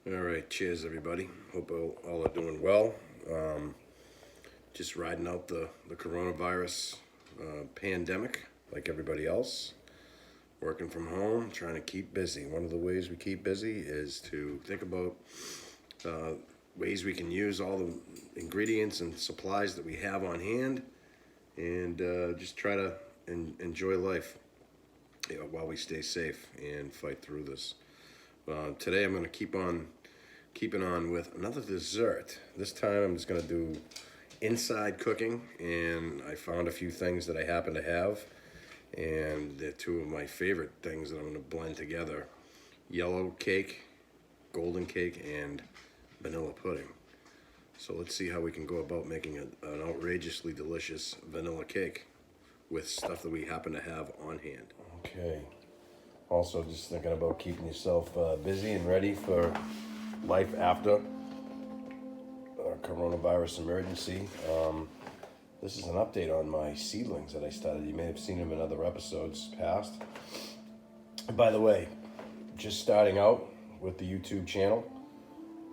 All right, cheers, everybody. Hope all are doing well. Just riding out the coronavirus pandemic like everybody else. Working from home, trying to keep busy. One of the ways we keep busy is to think about uh, ways we can use all the ingredients and supplies that we have on hand and just try to enjoy life, while we stay safe and fight through this. Today, I'm going to keeping on with another dessert. This time I'm just gonna do inside cooking, and I found a few things that I happen to have, and they're two of my favorite things that I'm gonna blend together: yellow cake, golden cake, and vanilla pudding. So let's see how we can go about making an outrageously delicious vanilla cake with stuff that we happen to have on hand. Okay. Also, just thinking about keeping yourself busy and ready for life after coronavirus emergency. This is an update on my seedlings that I started. You may have seen them in other episodes past. And by the way, just starting out with the YouTube channel.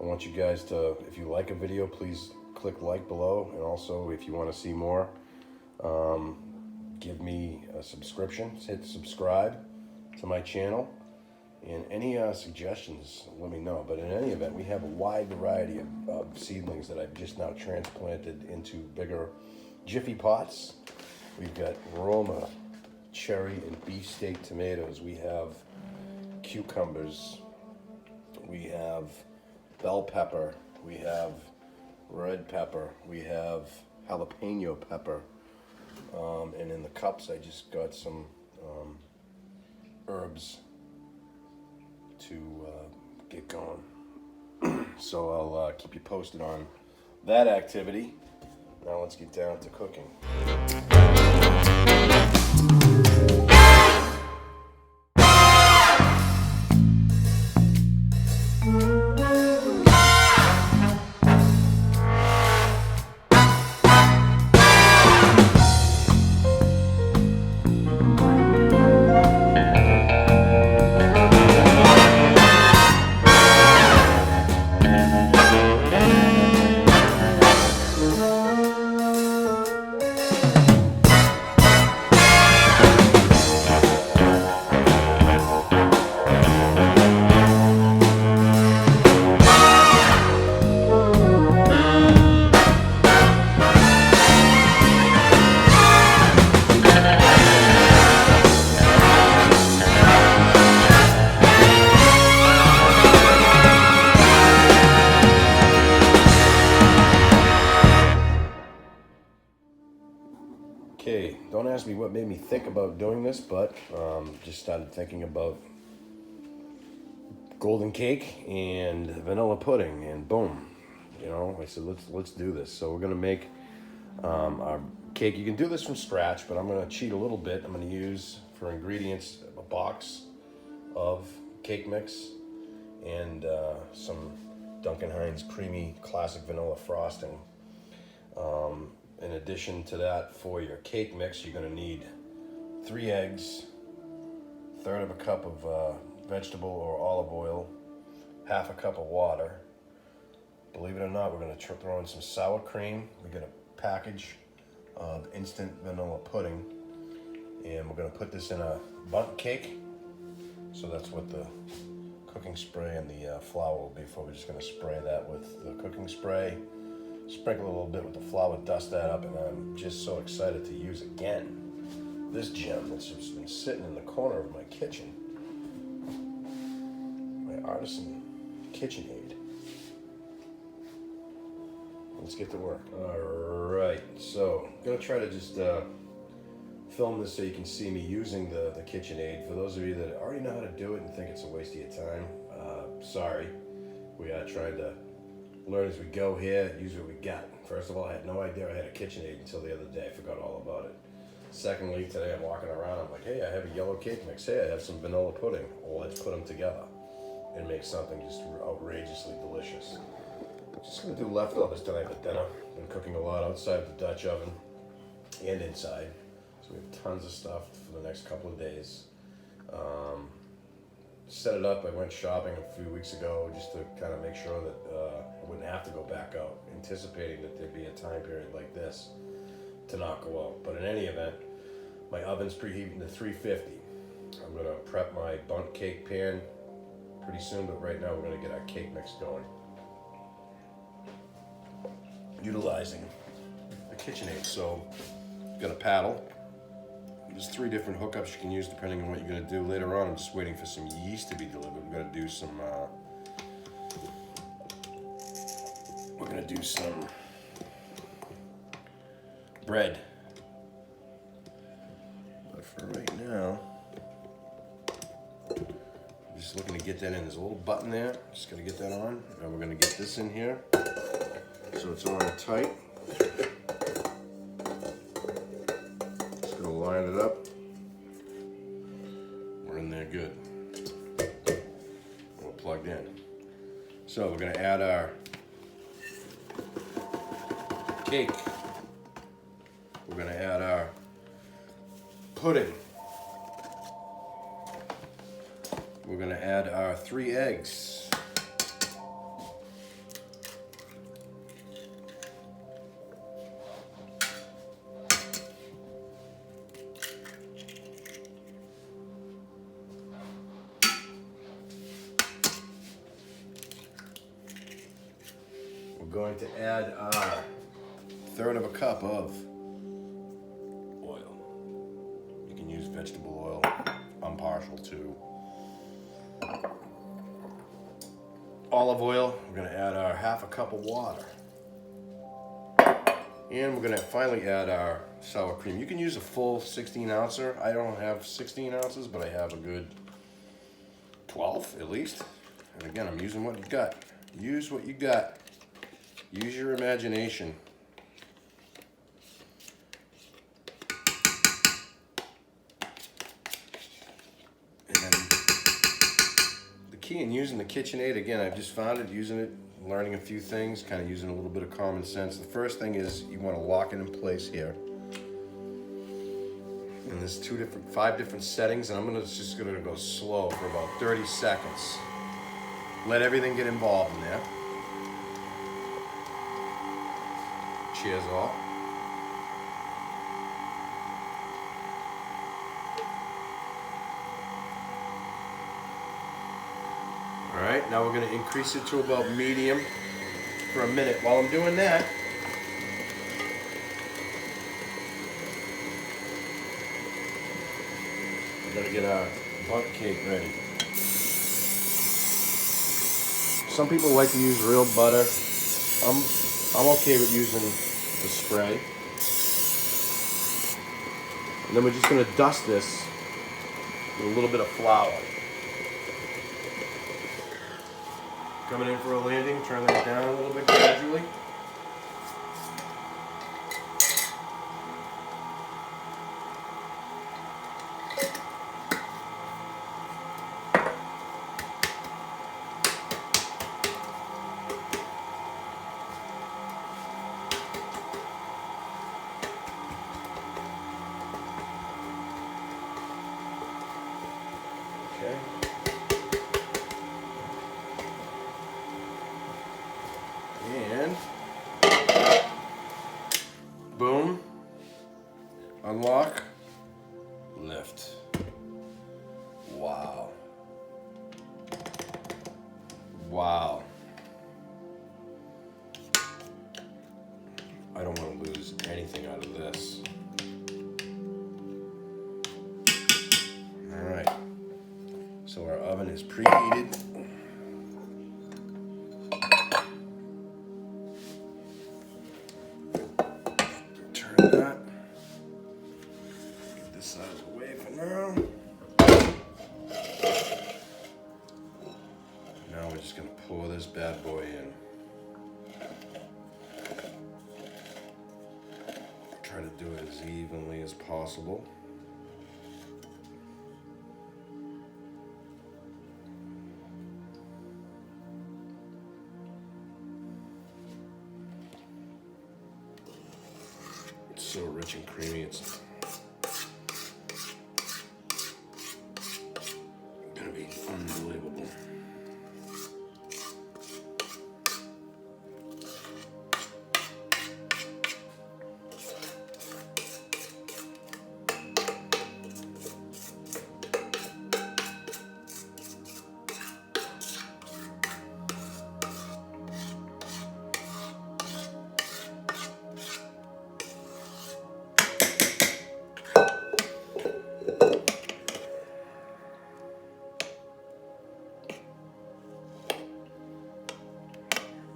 I want you guys to, if you like a video, please click like below. And also, if you want to see more, give me a subscription. Hit subscribe to my channel. And any suggestions, let me know. But in any event, we have a wide variety of seedlings that I've just now transplanted into bigger Jiffy pots. We've got Roma, cherry, and beefsteak tomatoes. We have cucumbers. We have bell pepper. We have red pepper. We have jalapeno pepper. And in the cups, I just got some herbs to get going. So I'll keep you posted on that activity. Now let's get down to cooking. Okay, don't ask me what made me think about doing this, but just started thinking about golden cake and vanilla pudding, and boom, I said let's do this. So we're gonna make our cake. You can do this from scratch, but I'm gonna cheat a little bit. I'm gonna use for ingredients a box of cake mix and some Duncan Hines creamy classic vanilla frosting. In addition to that, for your cake mix, you're gonna need 3 eggs, third of a cup of vegetable or olive oil, half a cup of water. Believe it or not, we're gonna throw in some sour cream. We got a package of instant vanilla pudding, and we're gonna put this in a bundt cake. So that's what the cooking spray and the flour will be for. We're just gonna spray that with the cooking spray. Sprinkle a little bit with the flour, dust that up, and I'm just so excited to use again this gem that's just been sitting in the corner of my kitchen. My artisan KitchenAid. Let's get to work. All right, so I'm gonna try to just film this so you can see me using the KitchenAid. For those of you that already know how to do it and think it's a waste of your time, sorry. We are trying to learn as we go here, use what we got. First of all, I had no idea I had a KitchenAid until the other day. I forgot all about it. Secondly, today I'm walking around, I'm like, hey, I have a yellow cake mix. Hey, I have some vanilla pudding. Well, let's put them together and make something just outrageously delicious. Just gonna do leftovers tonight for dinner. Been cooking a lot outside the Dutch oven and inside. So we have tons of stuff for the next couple of days. set it up. I went shopping a few weeks ago just to kind of make sure that I wouldn't have to go back out, anticipating that there'd be a time period like this to not go out. But in any event, my oven's preheating to 350. I'm gonna prep my bundt cake pan pretty soon, but right now we're gonna get our cake mix going. Utilizing the KitchenAid. So, got a paddle. There's 3 different hookups you can use depending on what you're gonna do later on. I'm just waiting for some yeast to be delivered. We're gonna do some bread. But for right now, I'm just looking to get that in. There's a little button there. Just gotta get that on. And we're gonna get this in here so it's on tight. Just gonna line it up. We're in there good. We're plugged in. So we're gonna add our cake. We're gonna add our pudding. We're gonna add our 3 eggs. We're going to add our 1/3 of a cup of oil. You can use vegetable oil. I'm partial to olive oil. We're gonna add our 1/2 cup of water. And we're gonna finally add our sour cream. You can use a full 16 ouncer. I don't have 16 ounces, but I have a good 12 at least. And again, I'm using what you got. Use what you got. Use your imagination. And the key in using the KitchenAid, again, I've just found it, using it, learning a few things, kind of using a little bit of common sense. The first thing is you want to lock it in place here. And there's 5 different settings, and I'm just gonna go slow for about 30 seconds. Let everything get involved in there. Cheers all. All right, now we're gonna increase it to about medium for a minute. While I'm doing that, we're gonna get our bundt cake ready. Some people like to use real butter. I'm okay with using the spray. And then we're just gonna dust this with a little bit of flour. Coming in for a landing, turn that down a little bit gradually. Okay. And boom, unlock, lift. Wow. Wow. I don't want to lose anything out of this. All right. So our oven is preheated. Turn that. Get this out of the way for now. Now we're just gonna pour this bad boy in. Try to do it as evenly as possible. It's so rich and creamy, it's gonna be unbelievable.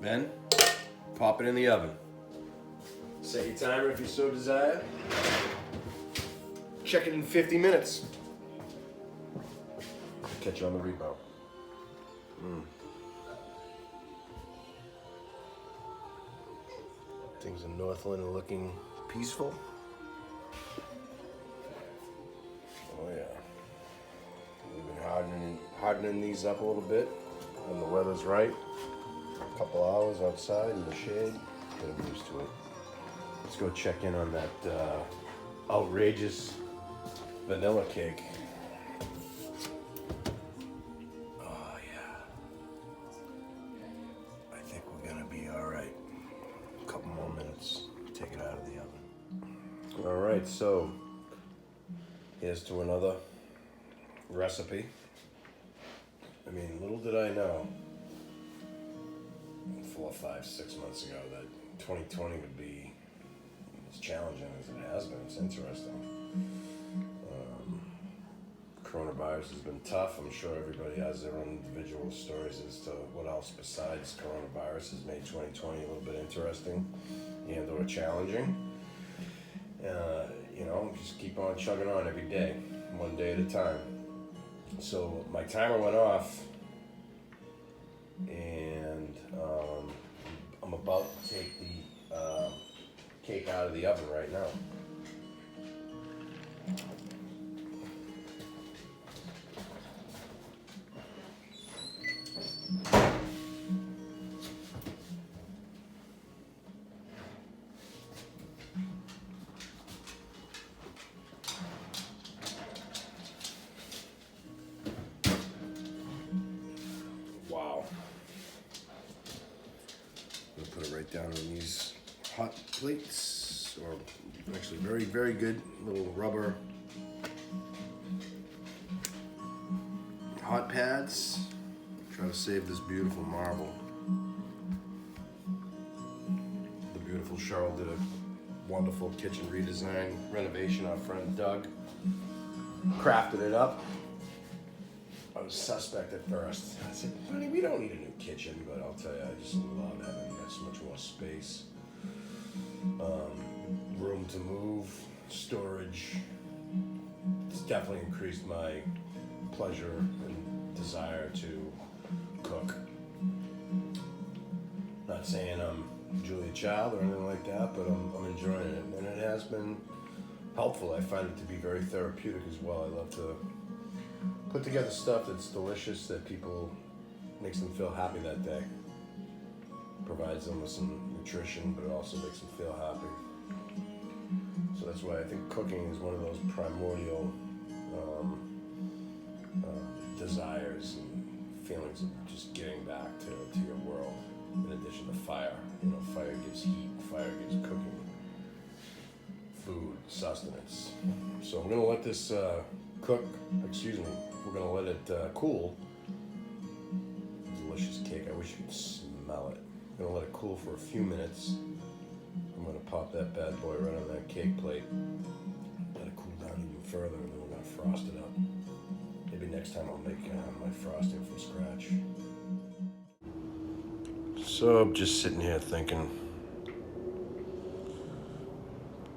Then, pop it in the oven. Set your timer if you so desire. Check it in 50 minutes. Catch you on the rebound. Things in Northland are looking peaceful. Oh yeah. We've been hardening these up a little bit when the weather's right. A couple hours outside in the shade. Get used to it. Let's go check in on that outrageous vanilla cake. Oh yeah. I think we're gonna be all right. A couple more minutes. Take it out of the oven. All right, so here's to another recipe. I mean, little did I know 4, 5, 6 months ago that 2020 would be as challenging as it has been. It's interesting. Coronavirus has been tough. I'm sure everybody has their own individual stories as to what else besides coronavirus has made 2020 a little bit interesting and or challenging. You know, just keep on chugging on every day, one day at a time. So my timer went off, and I'm about to take the cake out of the oven right now. Wow. I'm gonna put it right down on these hot plates, or actually very, very good little rubber hot pads. Try to save this beautiful marble. The beautiful Cheryl did a wonderful kitchen redesign, renovation. Our friend Doug crafted it up. I was suspect at first. I said, honey, we don't need a new kitchen, but I'll tell you, I just love having that much more space. Room to move, storage. It's definitely increased my pleasure and desire to cook. Not saying I'm Julia Child or anything like that, but I'm enjoying it. And it has been helpful. I find it to be very therapeutic as well. I love to put together stuff that's delicious, that people, makes them feel happy that day. Provides them with some nutrition, but it also makes them feel happy. So that's why I think cooking is one of those primordial desires and feelings of just getting back to your world. In addition to fire, you know, fire gives heat, fire gives cooking, food, sustenance. So I'm gonna let this cook. Excuse me. We're gonna let it cool. Delicious cake. I wish you could smell it. I'm gonna let it cool for a few minutes. I'm gonna pop that bad boy right on that cake plate. Let it cool down even further, and then we're gonna frost it up. Maybe next time I'll make my frosting from scratch. So I'm just sitting here thinking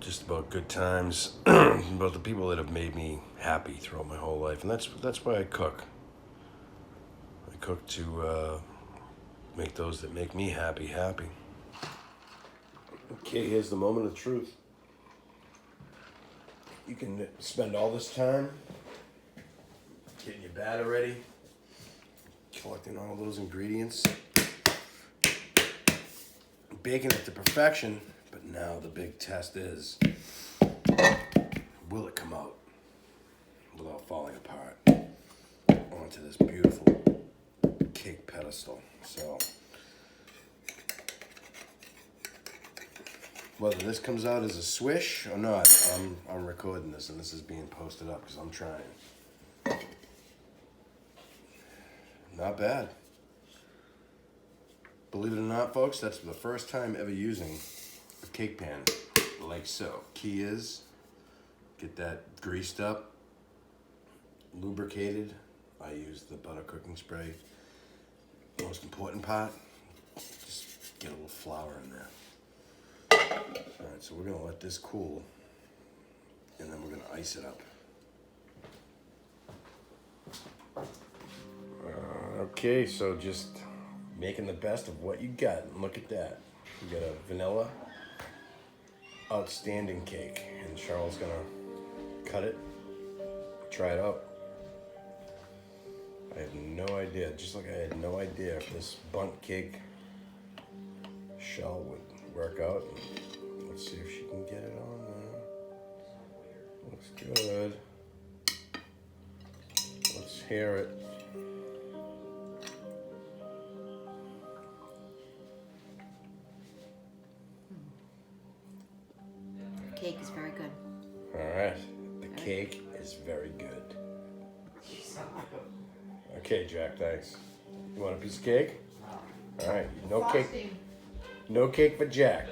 just about good times, about the people that have made me happy throughout my whole life, and that's why I cook. I cook to make those that make me happy happy. Okay, here's the moment of truth. You can spend all this time getting your batter ready, collecting all those ingredients, baking it to perfection, but now the big test is, will it come out without falling apart onto this beautiful cake pedestal? So whether this comes out as a swish or not, I'm recording this, and this is being posted up because I'm trying. Not bad. Believe it or not, folks, that's the first time ever using a cake pan like so. Key is, get that greased up, lubricated. I use the butter cooking spray. Most important part, just get a little flour in there. All right, so we're gonna let this cool, and then we're gonna ice it up. Okay, so just making the best of what you got. And look at that. We got a vanilla outstanding cake, and Charles gonna cut it, try it out. I have no idea, just like I had no idea if this bundt cake shell would work out. Let's see if she can get it on there. Looks good. Let's hear it. Cake is very good. All right, the cake is very good. Okay, Jack, thanks. You want a piece of cake? All right, no cake. No cake for Jack.